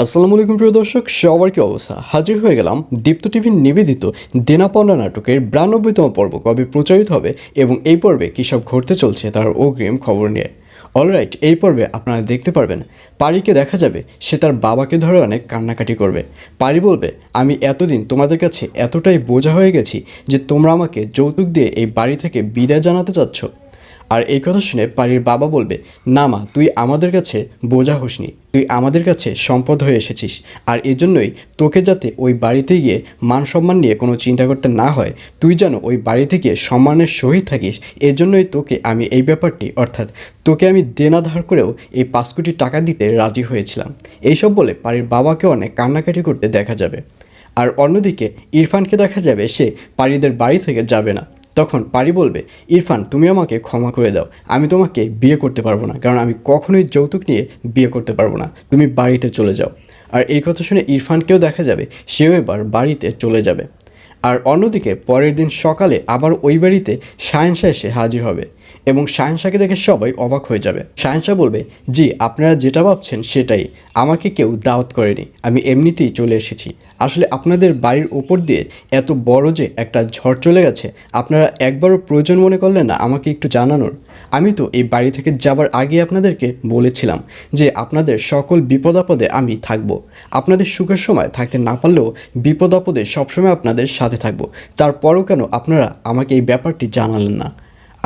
আসসালামু আলাইকুম প্রিয় দর্শক, সবার কি অবস্থা? হাজির হয়ে গেলাম দীপ্ত টিভির নিবেদিত দেনা পাওনা নাটকের 92তম পর্ব কবে প্রচারিত হবে এবং এই পর্বে কী সব ঘটতে চলছে তার অগ্রিম খবর নিয়ে। অলরাইট, এই পর্বে আপনারা দেখতে পারবেন পারিকে দেখা যাবে সে তার বাবাকে ধরে অনেক কান্নাকাটি করবে। পারি বলবে, আমি এতদিন তোমাদের কাছে এতটাই বোঝা হয়ে গেছি যে তোমরা আমাকে যৌতুক দিয়ে এই বাড়ি থেকে বিদায় জানাতে চাচ্ছ। আর এই কথা শুনে পারির বাবা বলবে, না মা, তুই আমাদের কাছে বোঝা হোসনি, তুই আমাদের কাছে সম্পদ হয়ে এসেছিস। আর এজন্যই তোকে যাতে ওই বাড়িতে গিয়ে মান সম্মান নিয়ে কোনো চিন্তা করতে না হয়, তুই যেন ওই বাড়িতে গিয়ে সম্মানের সহিত থাকিস, এজন্যই তোকে আমি এই ব্যাপারটি অর্থাৎ তোকে আমি দেনা ধার করেও এই 5 কোটি টাকা দিতে রাজি হয়েছিলাম। এইসব বলে পারির বাবাকে অনেক কান্নাকাটি করতে দেখা যাবে। আর অন্যদিকে ইরফানকে দেখা যাবে সে পারিদের বাড়ি থেকে যাবে না। তখন পারি বলবে, ইরফান তুমি আমাকে ক্ষমা করে দাও, আমি তোমাকে বিয়ে করতে পারবো না, কারণ আমি কখনোই যৌতুক নিয়ে বিয়ে করতে পারবো না, তুমি বাড়িতে চলে যাও। আর এই কথা শুনে ইরফানকেও দেখা যাবে সেও এবার বাড়িতে চলে যাবে। আর অন্যদিকে পরের দিন সকালে আবার ওই বাড়িতে শাহেনশা এসে হাজির হবে এবং শাহেনশাকে দেখে সবাই অবাক হয়ে যাবে। শাহেনশা বলবে, জি আপনারা যেটা ভাবছেন সেটাই, আমাকে কেউ দাওয়াত করেনি, আমি এমনিতেই চলে এসেছি। আসলে আপনাদের বাড়ির ওপর দিয়ে এত বড় যে একটা ঝড় চলে গেছে, আপনারা একবারও প্রয়োজন মনে করলেন না আমাকে একটু জানানোর? আমি তো এই বাড়ি থেকে যাবার আগে আপনাদেরকে বলেছিলাম যে আপনাদের সকল বিপদ আপদে আমি থাকবো, আপনাদের সুখের সময় থাকতে না পারলেও বিপদ আপদে সবসময় আপনাদের সাথে থাকবো। তারপরও কেন আপনারা আমাকে এই ব্যাপারটি জানালেন না?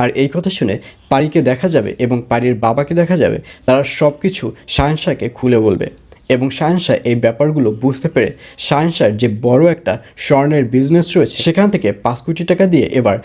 আর এই কথা শুনে পারিকে দেখা যাবে এবং পারির বাবাকে দেখা যাবে, তারা সব কিছু শাহেনশাকে খুলে বলবে এবং শাহেনশা এই ব্যাপারগুলো বুঝতে পেরে শাহেনশার যে বড় একটা স্বর্ণের বিজনেস রয়েছে সেখান থেকে 5 কোটি টাকা দিয়ে এবার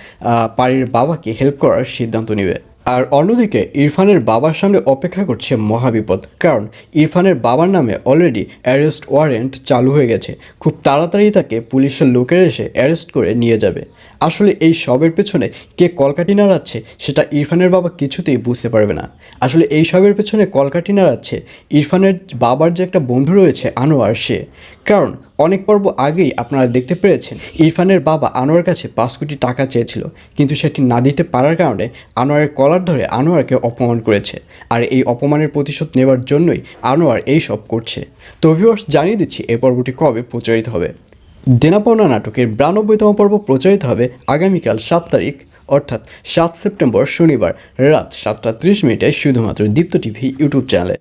পারির বাবাকে হেল্প করার সিদ্ধান্ত নেবে। আর অন্যদিকে ইরফানের বাবার সামনে অপেক্ষা করছে মহাবিপদ, কারণ ইরফানের বাবার নামে অলরেডি অ্যারেস্ট ওয়ারেন্ট চালু হয়ে গেছে। খুব তাড়াতাড়ি তাকে পুলিশের লোকেরা এসে অ্যারেস্ট করে নিয়ে যাবে। আসলে এই সবের পেছনে কে কলকাঠি নাড়াচ্ছে সেটা ইরফানের বাবা কিছুতেই বুঝতে পারবে না। আসলে এই সবের পেছনে কলকাঠি নাড়াচ্ছে ইরফানের বাবার যে একটা বন্ধু রয়েছে আনোয়ার, সে। কারণ অনেক পর্ব আগেই আপনারা দেখতে পেরেছেন ইরফানের বাবা আনোয়ার কাছে 5 কোটি টাকা চেয়েছিল, কিন্তু সেটি না দিতে পারার কারণে আনোয়ারের কলার ধরে আনোয়ারকে অপমান করেছে। আর এই অপমানের প্রতিশোধ নেওয়ার জন্যই আনোয়ার এই সব করছে। তো ভিউয়ার্স, জানিয়ে দিচ্ছি এই পর্বটি কবে প্রচারিত হবে। দেনা পাওনা নাটকের 92তম পর্ব প্রচারিত হবে আগামীকাল 7 তারিখ অর্থাৎ 7 সেপ্টেম্বর শনিবার রাত 7টা 30 মিনিটে শুধুমাত্র দীপ্ত টিভি ইউটিউব চ্যানেলে।